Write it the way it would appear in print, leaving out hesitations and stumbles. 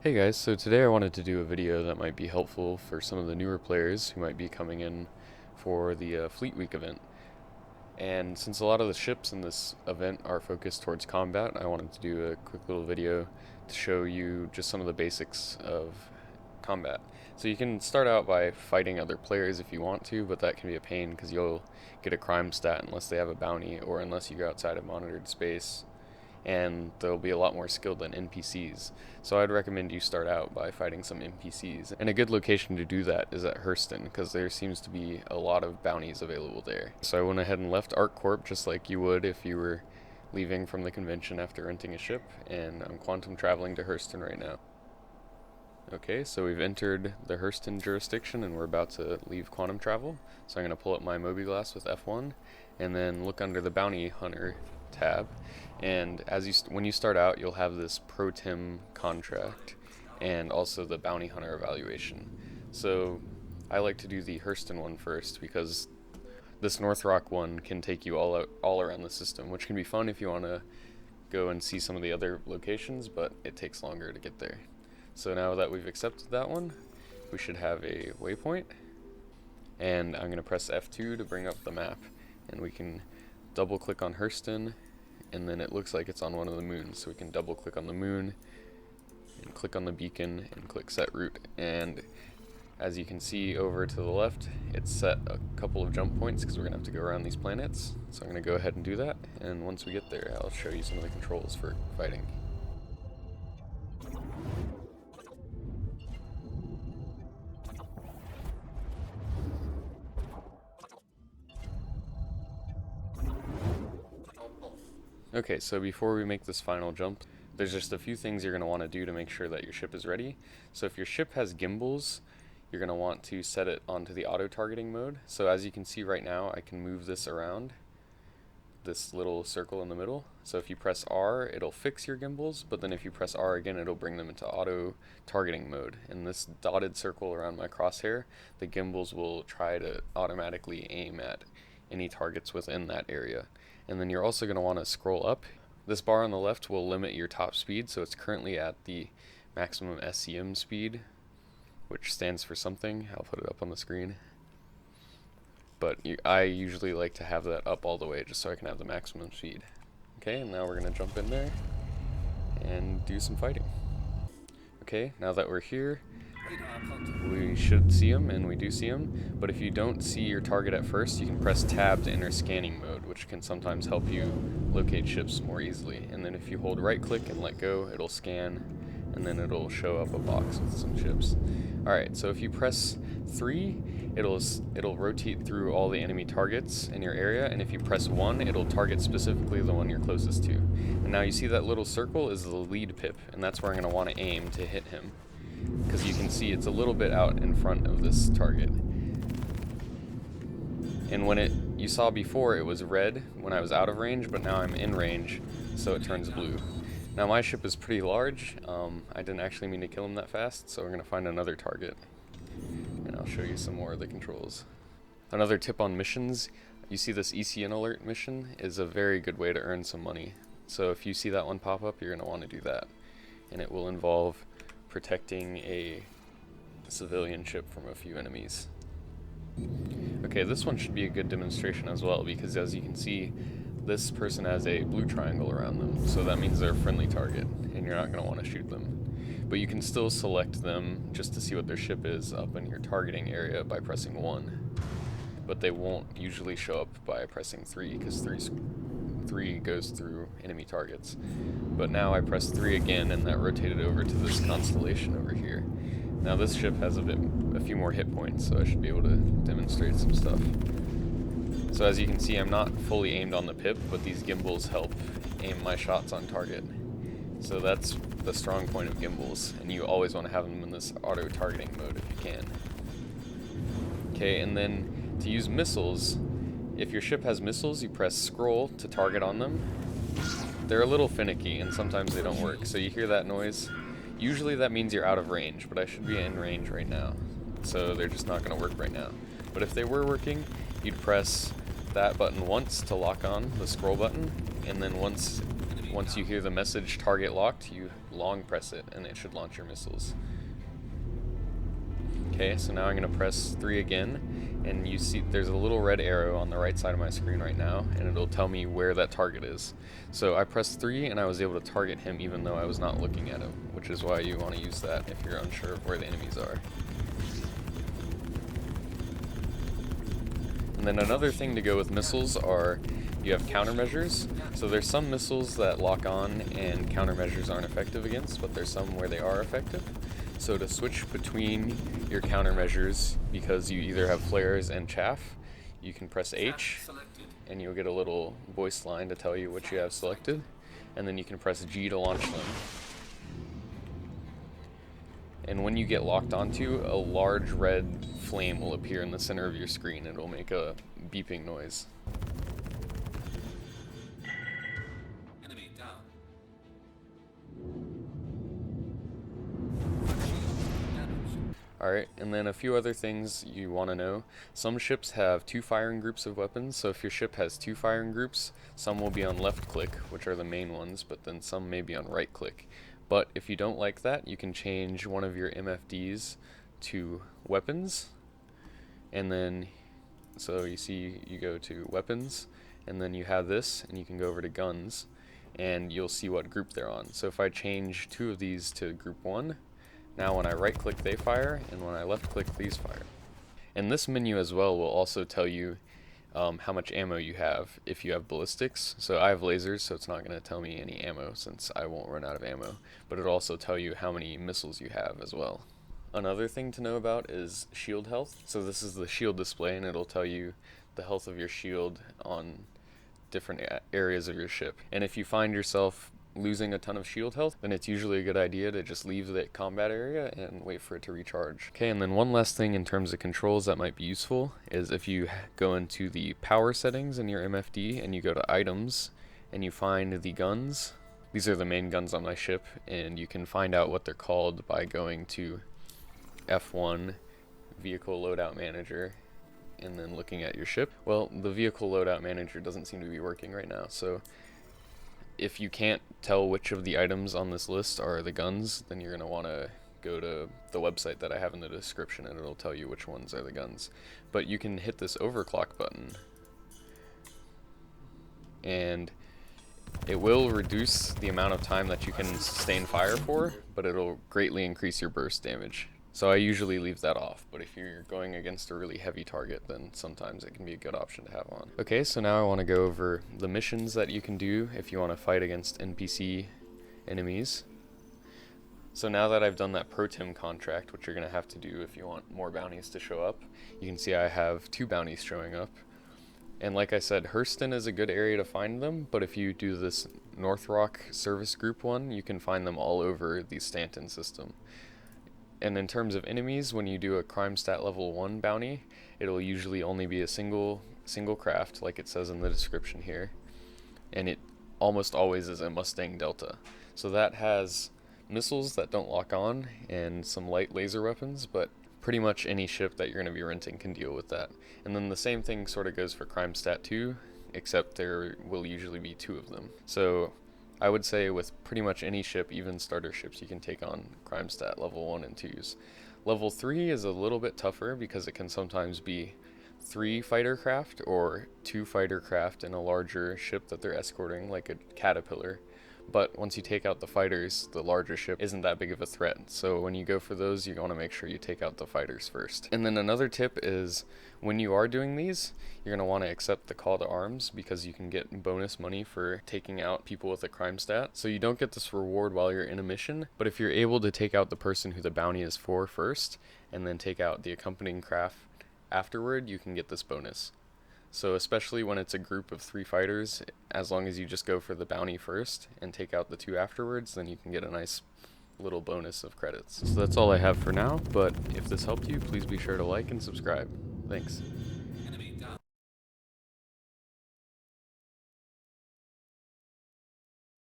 Hey guys, so today I wanted to do a video that might be helpful for some of the newer players who might be coming in for the Fleet Week event. And since a lot of the ships in this event are focused towards combat, I wanted to do a quick little video to show you just some of the basics of combat. So you can start out by fighting other players if you want to, but that can be a pain because you'll get a crime stat unless they have a bounty or unless you go outside of monitored space, and they'll be a lot more skilled than NPCs. So I'd recommend you start out by fighting some NPCs. And a good location to do that is at Hurston, because there seems to be a lot of bounties available there. So I went ahead and left ArcCorp just like you would if you were leaving from the convention after renting a ship, and I'm quantum traveling to Hurston right now. Okay, so we've entered the Hurston jurisdiction and we're about to leave quantum travel. So I'm going to pull up my mobiGlass with F1 and then look under the Bounty Hunter tab, and when you start out, you'll have this Pro Tim contract and also the Bounty Hunter evaluation. So I like to do the Hurston one first because this North Rock one can take you all around the system, which can be fun if you want to go and see some of the other locations, but it takes longer to get there. So now that we've accepted that one, we should have a waypoint, and I'm going to press F2 to bring up the map, and we can double click on Hurston, and then it looks like it's on one of the moons, so we can double click on the moon and click on the beacon and click set route. And as you can see over to the left, it's set a couple of jump points because we're gonna have to go around these planets. So I'm gonna go ahead and do that, and once we get there, I'll show you some of the controls for fighting. Okay, so before we make this final jump, there's just a few things you're going to want to do to make sure that your ship is ready. So if your ship has gimbals, you're going to want to set it onto the auto-targeting mode. So as you can see right now, I can move this around, this little circle in the middle. So if you press R, it'll fix your gimbals, but then if you press R again, it'll bring them into auto-targeting mode. And this dotted circle around my crosshair, the gimbals will try to automatically aim at any targets within that area. And then you're also going to want to scroll up. This bar on the left will limit your top speed, so it's currently at the maximum SCM speed, which stands for something. I'll put it up on the screen. But I usually like to have that up all the way just so I can have the maximum speed. Okay, and now we're going to jump in there and do some fighting. Okay, now that we're here, we should see them, and we do see them, but if you don't see your target at first, you can press tab to enter scanning mode, which can sometimes help you locate ships more easily. And then if you hold right click and let go, it'll scan, and then it'll show up a box with some ships. Alright, so if you press 3, it'll rotate through all the enemy targets in your area, and if you press 1, it'll target specifically the one you're closest to. And now you see that little circle is the lead pip, and that's where I'm going to want to aim to hit him, because you can see it's a little bit out in front of this target. And you saw before it was red when I was out of range, but now I'm in range, so it turns blue. Now my ship is pretty large. I didn't actually mean to kill him that fast, so we're going to find another target, and I'll show you some more of the controls. Another tip on missions, you see this ECN alert mission is a very good way to earn some money. So if you see that one pop up, you're going to want to do that, and it will involve protecting a civilian ship from a few enemies. Okay, this one should be a good demonstration as well, because as you can see, this person has a blue triangle around them, so that means they're a friendly target, and you're not going to want to shoot them. But you can still select them just to see what their ship is up in your targeting area by pressing 1. But they won't usually show up by pressing 3, because 3 goes through enemy targets. But now I pressed 3 again, and that rotated over to this constellation over here. Now this ship has a few more hit points, so I should be able to demonstrate some stuff. So as you can see, I'm not fully aimed on the pip, but these gimbals help aim my shots on target. So that's the strong point of gimbals, and you always want to have them in this auto-targeting mode if you can. Okay, and then to use missiles, if your ship has missiles, you press scroll to target on them. They're a little finicky, and sometimes they don't work, so you hear that noise. Usually that means you're out of range, but I should be in range right now, so they're just not going to work right now. But if they were working, you'd press that button once to lock on the scroll button, and then once once you hear the message target locked, you long press it and it should launch your missiles. Okay, so now I'm going to press 3 again, and you see there's a little red arrow on the right side of my screen right now, and it'll tell me where that target is. So I pressed 3 and I was able to target him even though I was not looking at him, which is why you want to use that if you're unsure of where the enemies are. And then another thing to go with missiles are you have countermeasures. So there's some missiles that lock on and countermeasures aren't effective against, but there's some where they are effective. So to switch between your countermeasures, because you either have flares and chaff, you can press H and you'll get a little voice line to tell you what you have selected, and then you can press G to launch them. And when you get locked onto, a large red flame will appear in the center of your screen. It'll make a beeping noise. Enemy down. Alright, and then a few other things you want to know. Some ships have 2 firing groups of weapons, so if your ship has 2 firing groups, some will be on left click, which are the main ones, but then some may be on right click. But if you don't like that, you can change one of your MFDs to weapons, and then, so you see you go to weapons, and then you have this, and you can go over to guns, and you'll see what group they're on. So if I change 2 of these to group 1, now when I right click they fire, and when I left click these fire. And this menu as well will also tell you how much ammo you have if you have ballistics. So I have lasers, so it's not going to tell me any ammo since I won't run out of ammo, but it'll also tell you how many missiles you have as well. Another thing to know about is shield health. So this is the shield display, and it'll tell you the health of your shield on different areas of your ship. And if you find yourself losing a ton of shield health, then it's usually a good idea to just leave the combat area and wait for it to recharge. Okay, and then one last thing in terms of controls that might be useful is if you go into the power settings in your MFD and you go to items and you find the guns. These are the main guns on my ship, and you can find out what they're called by going to F1 Vehicle Loadout Manager and then looking at your ship. Well, the Vehicle Loadout Manager doesn't seem to be working right now, so if you can't tell which of the items on this list are the guns, then you're going to want to go to the website that I have in the description, and it'll tell you which ones are the guns. But you can hit this overclock button, and it will reduce the amount of time that you can sustain fire for, but it'll greatly increase your burst damage. So I usually leave that off, but if you're going against a really heavy target, then sometimes it can be a good option to have on. Okay, so now I want to go over the missions that you can do if you want to fight against NPC enemies. So now that I've done that Pro-Tim contract, which you're going to have to do if you want more bounties to show up, you can see I have 2 bounties showing up. And like I said, Hurston is a good area to find them, but if you do this North Rock Service Group one, you can find them all over the Stanton system. And in terms of enemies, when you do a crime stat level 1 bounty, it'll usually only be a single craft, like it says in the description here. And it almost always is a Mustang Delta. So that has missiles that don't lock on and some light laser weapons, but pretty much any ship that you're going to be renting can deal with that. And then the same thing sort of goes for crime stat 2, except there will usually be 2 of them. So I would say with pretty much any ship, even starter ships, you can take on crime stat level 1 and 2s. Level 3 is a little bit tougher because it can sometimes be 3 fighter craft or 2 fighter craft in a larger ship that they're escorting, like a Caterpillar. But once you take out the fighters, the larger ship isn't that big of a threat. So when you go for those, you want to make sure you take out the fighters first. And then another tip is when you are doing these, you're going to want to accept the call to arms because you can get bonus money for taking out people with a crime stat. So you don't get this reward while you're in a mission, but if you're able to take out the person who the bounty is for first and then take out the accompanying craft afterward, you can get this bonus. So especially when it's a group of 3 fighters, as long as you just go for the bounty first and take out the 2 afterwards, then you can get a nice little bonus of credits. So that's all I have for now, but if this helped you, please be sure to like and subscribe. Thanks.